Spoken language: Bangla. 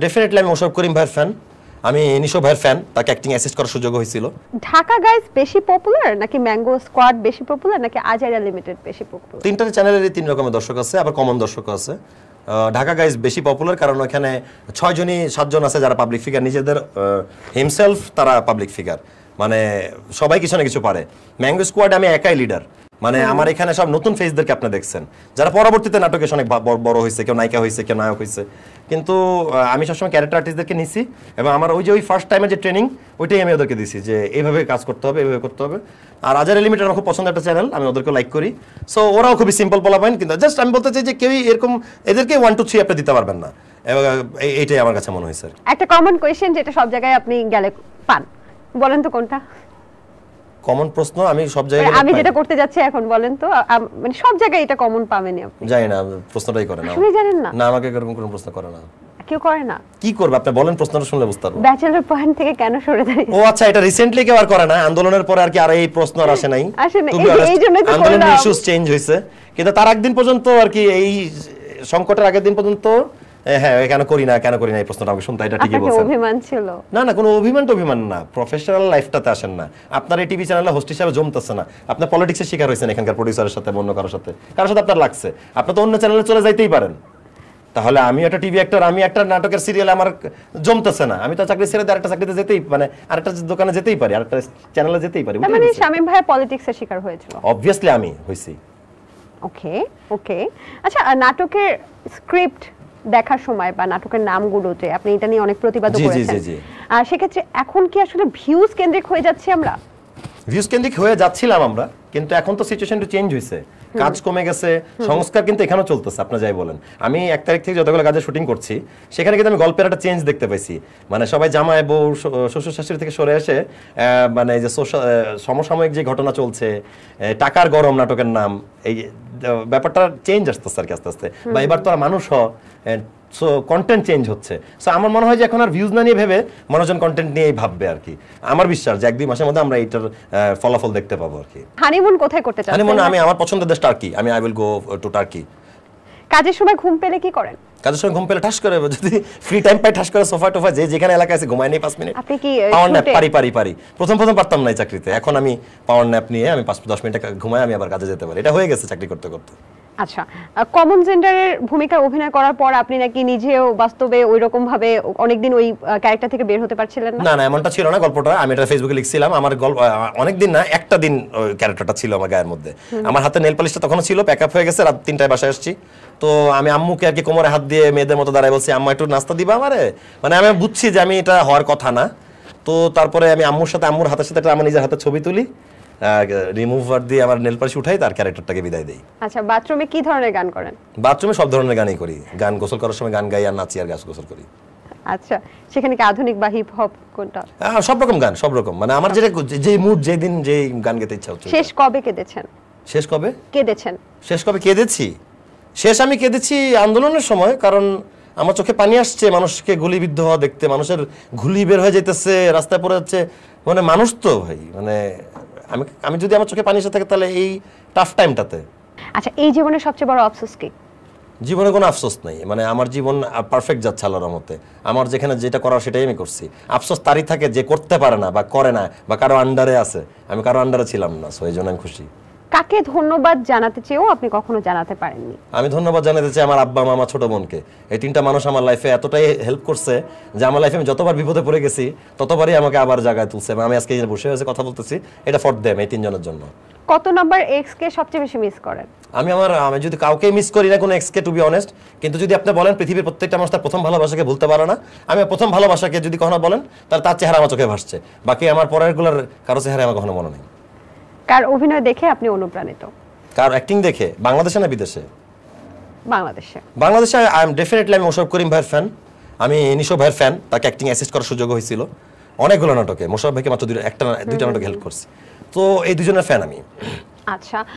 ডেফিনেটলি আমি মোশাররফ করিম ভাইয়ের ফ্যান, আমি নিশো ভাইয়ের ফ্যান, তাকে অ্যাক্টিং অ্যাসিস্ট করার সুযোগ হয়েছিল। ঢাকা গাইজ বেশি পপুলার নাকি ম্যাঙ্গো স্কোয়াড বেশি পপুলার নাকি আজাইরা লিমিটেড বেশি পপুলার? তিনটা চ্যানেলেরই তিন রকমের দর্শক আছে, আবার কমন দর্শক আছে। ঢাকা গাইজ বেশি পপুলার কারণ ওখানে 6 জন আছে যারা পাবলিক ফিগার, নিজেদের হিমসেলফ তারা পাবলিক ফিগার, মানে সবাই কিছু না কিছু পারে। ম্যাঙ্গো স্কোয়াড আমি একাই লিডার, মানে আমার এখানে সব নতুন ফেসদেরকে আপনি দেখছেন যারা পরবর্তীতে নাটকে অনেক বড় হয়েছে, কেউ নায়িকা হয়েছে, কেউ নায়ক হয়েছে। কিন্তু আমি সবসময় ক্যারেক্টার আর্টিস্টদেরকে নিছি এবং আমার ওই ফার্স্ট টাইমের যে ট্রেনিং ওইটাই আমি ওদেরকে দিছি যে এইভাবে কাজ করতে হবে, এইভাবে করতে হবে। আর আজাইরা লিমিটেড আমার খুব পছন্দের একটা চ্যানেল, আমি ওদেরকে লাইক করি। সো ওরাও খুবই সিম্পল পোলাপাইন, কিন্তু জাস্ট আমি বলতে চাই যে কেউই এরকম এদেরকে 1 2 3 আপনি দিতে পারবেন না, এইটাই আমার কাছে মনে হয়েছে। একটা কমন কোয়েশ্চেন যেটা সব জায়গায় আপনি গেলে পান, বলেন তো কোনটা? কমন প্রশ্ন আমি সব জায়গায় আমি যেটা করতে যাচ্ছি এখন বলেন তো, মানে সব জায়গায় এটা কমন পাবেনই আপনি? জানি না, প্রশ্নটাই করে না। আপনি জানেন না? না, আমাকে এরকম কোনো প্রশ্ন করে না। কেউ করে না? কি করবে আপনি বলেন, প্রশ্নটা শুনলে বুঝতে পারবো। ব্যাচেলর পয়েন্ট থেকে কেন সরে দাঁড়িয়েছেন? ও আচ্ছা, এটা রিসেন্টলি কেউ আর করে না, আন্দোলনের পরে আর কি আর এই প্রশ্ন আর আসে নাই। এই জন্যই তো আন্দোলনের ইস্যুস চেঞ্জ হয়েছে, কিন্তু তার একদিন পর্যন্ত আর কি এই সংকটের আগের দিন পর্যন্ত হ্যাঁ কেন করি না এই প্রশ্নটা আমাকে শুনতে, এটা ঠিকই বলছেন। অভিমান ছিল? না না, কোনো অভিমান না, প্রফেশনাল লাইফটাতে আসেন না। আপনার এই টিভি চ্যানেলে হোস্ট হিসেবে জমতেছে না, আপনি পলিটিক্সের শিকার হয়েছেন এখানকার প্রোডিউসারের সাথে, অন্য কারোর সাথে আপনার লাগছে, আপনি তো অন্য চ্যানেলে চলে যাইতেই পারেন। তাহলে আমি একটা টিভি অ্যাক্টর, আমি একটা নাটকের সিরিয়ালে আমার জমতেছে না, আমি তো চাকরি ছেড়ে আরেকটা চাকরিতে যেতেই, মানে আরেকটা দোকানে যেতেই পারি, আরেকটা চ্যানেলে যেতেই পারি। মানে শামীম ভাই পলিটিক্সের শিকার হয়েছিল? অবভিয়াসলি আমি হইছি। ওকে। আচ্ছা, নাটকের স্ক্রিপ্ট দেখার সময় বা নাটকের নামগুলোতে আপনি এটা নিয়ে অনেক প্রতিবাদ করেছেন, আর সেক্ষেত্রে এখন কি আসলে ভিউজ কেন্দ্রিক হয়ে যাচ্ছে? আমরা ভিউজ কেন্দ্রিক হয়ে যাচ্ছিলাম আমরা, কিন্তু এখন তো সিচুয়েশনটা চেঞ্জ হয়েছে, কাজ কমে গেছে, সংস্কার কিন্তু এখানেও চলতেছে। আপনি যাই বলেন, আমি 1 তারিখ থেকে যতগুলো কাজে শুটিং করছি সেখানে কিন্তু আমি গল্পের একটা চেঞ্জ দেখতে পাইছি। মানে সবাই জামাই বউ শ্বশুর শাশুড়ি থেকে সরে এসে মানে যে সমসাময়িক যে ঘটনা চলছে, টাকার গরম নাটকের নাম, এই ব্যাপারটা চেঞ্জ আসতেছে আর কি আস্তে আস্তে। বা এবার তো আর মানুষ সো কন্টেন্ট চেঞ্জ হচ্ছে। সো আমার মনে হয় যে এখন আর ভিউজ না নিয়ে ভেবে মানুষজন কন্টেন্ট নিয়েই ভাববে আর কি। আমার বিশ্বাস যে 1-2 মাসের মধ্যে আমরা এইটার ফলাফল দেখতে পাবো আর কি। হানিমুন কোথায় করতে চাচ্ছেন? হানিমুন আমি আমার পছন্দের দেশ টার্কি, আমি I will go to turkey. কাজের সময় ঘুম পেলে কি করেন? কাজের সময় ঘুম পেলে ঠাস করে, যদি ফ্রি টাইম পাই ঠাস করে সোফা টোফা যেখানে এলাকায় আছে ঘুমাই নেই 5 মিনিট। আপনি কি পাওয়ার ন্যাপ পারি? প্রথম পারতাম না এই চাকরিতে, এখন আমি পাওয়ার ন্যাপ নিয়ে আমি 5-10 মিনিট ঘুমাই, আমি আবার কাজে যেতে পারি। এটা হয়ে গেছে চাকরি করতে করতে। আচ্ছা, কমন জেন্ডারের ভূমিকায় অভিনয় করার পর আপনি নাকি নিজেও বাস্তবে ওইরকম ভাবে অনেকদিন ওই ক্যারেক্টার থেকে বের হতে পারছিলেন না? না, এমনটা ছিল না গল্পটা। আমি এটা ফেসবুকে লিখছিলাম, আমার অনেকদিন না, একটা দিন ওই ক্যারেক্টারটা ছিল আমার গায়ের মধ্যে। আমার হাতে নেল পালিশটা তখনও ছিল, প্যাকআপ হয়ে গেছে, রাত 3টায় বাসায় আসছি। তো আমি আম্মুকে আর কি কোমরে হাত দিয়ে মেয়েদের মতো দাঁড়ায় বলছি, আম্মা একটু নাস্তা দিবা আমারে। মানে আমি বুঝছি যে আমি এটা হওয়ার কথা না। তো তারপরে আমি আম্মুর হাতের সাথে আমার নিজের হাতে ছবি তুলি, রিমুভার দিয়ে আমার নেল পালিশ উঠাই, তার ক্যারেক্টারটাকে বিদায় দেই। আচ্ছা, বাথরুমে কি ধরনের গান করেন? বাথরুমে সব ধরনের গানই করি, গান গোসল করার সময় গান গাই আর নাচি আর গোসল করি। আচ্ছা, সেখানে কি আধুনিক বা হিপ হপ কোনটা? সব রকম গান, সব রকম, মানে আমার যে মুড যেদিন যে গান গেতে ইচ্ছা হচ্ছে। শেষ কবে কেঁদেছেন? শেষ কবে কেঁদেছি? শেষ আমি কেঁদেছি আন্দোলনের সময়, কারণ আমার চোখে পানি আসছে মানুষকে গুলিবিদ্ধ হওয়া দেখতে, মানুষের গুলি বের হয়ে যেতেছে, রাস্তায় পড়ে যাচ্ছে, মানে মানুষ তো ভাই, মানে আমি যদি আমার চোখে পানি এসে থাকে তাহলে এই টাফ টাইমটাতে। আচ্ছা, এই জীবনের সবচেয়ে বড় আফসোস কি? জীবনে কোনো আফসোস নাই, মানে আমার জীবন পারফেক্ট যাচ্ছে আল্লাহর রহমতে। আমার যেখানে যেটা করার সেটাই আমি করছি। আফসোস তারই থাকে যে করতে পারে না বা করে না বা কারো আন্ডারে আছে। আমি কারো আন্ডারে ছিলাম না, সো এই জন্য আমি খুশি। কাকে ধন্যবাদ জানাতে চেয়েও আপনি কখনো জানাতে পারেননি? আমি ধন্যবাদ জানাতে চাই আমার আব্বা, মামা, ছোট বোনকে। এই 3টা মানুষ আমার লাইফে এতটাই হেল্প করছে যে আমার লাইফে আমি যতবার বিপদে পড়ে গেছি ততবারই আমাকে আবার জায়গায় তুলছে। আমি আজকে বসে বসে কথা বলতেছি, এটা ফর দেম, এই 3 জনের জন্য। কত নাম্বার এক্স কে সবচেয়ে বেশি মিস করেন? আমি যদি কাউকে মিস করি না কোনো এক্স কে, টু বি অনেস্ট, কিন্তু যদি আপনি বলেন পৃথিবীর প্রত্যেকটা মানুষ তার প্রথম ভালোবাসাকে ভুলতে পারে না, আমি প্রথম ভালোবাসাকে যদি কখনো বলেন তাহলে তার চেহারা আমার চোখে ভাসছে, বাকি আমার পরেরগুলোর কারো চেহারা আমার কখনো মনে নেই। কার অভিনয় দেখে আপনি অনুপ্রাণিত? কার অ্যাক্টিং দেখে? বাংলাদেশে না বিদেশে? বাংলাদেশে আই এম ডেফিনেটলি আমি মোশাররফ করিম ভাইয়ের ফ্যান, আমি নিশো ভাইয়ের ফ্যান, তাকে অ্যাক্টিং অ্যাসিস্ট করার সুযোগ হয়েছিল অনেকগুলো নাটকে। মোশাররফ ভাইকে মাত্র 2টা নাটকে হেল্প করছি, তো এই 2জনের ফ্যান আমি। আচ্ছা।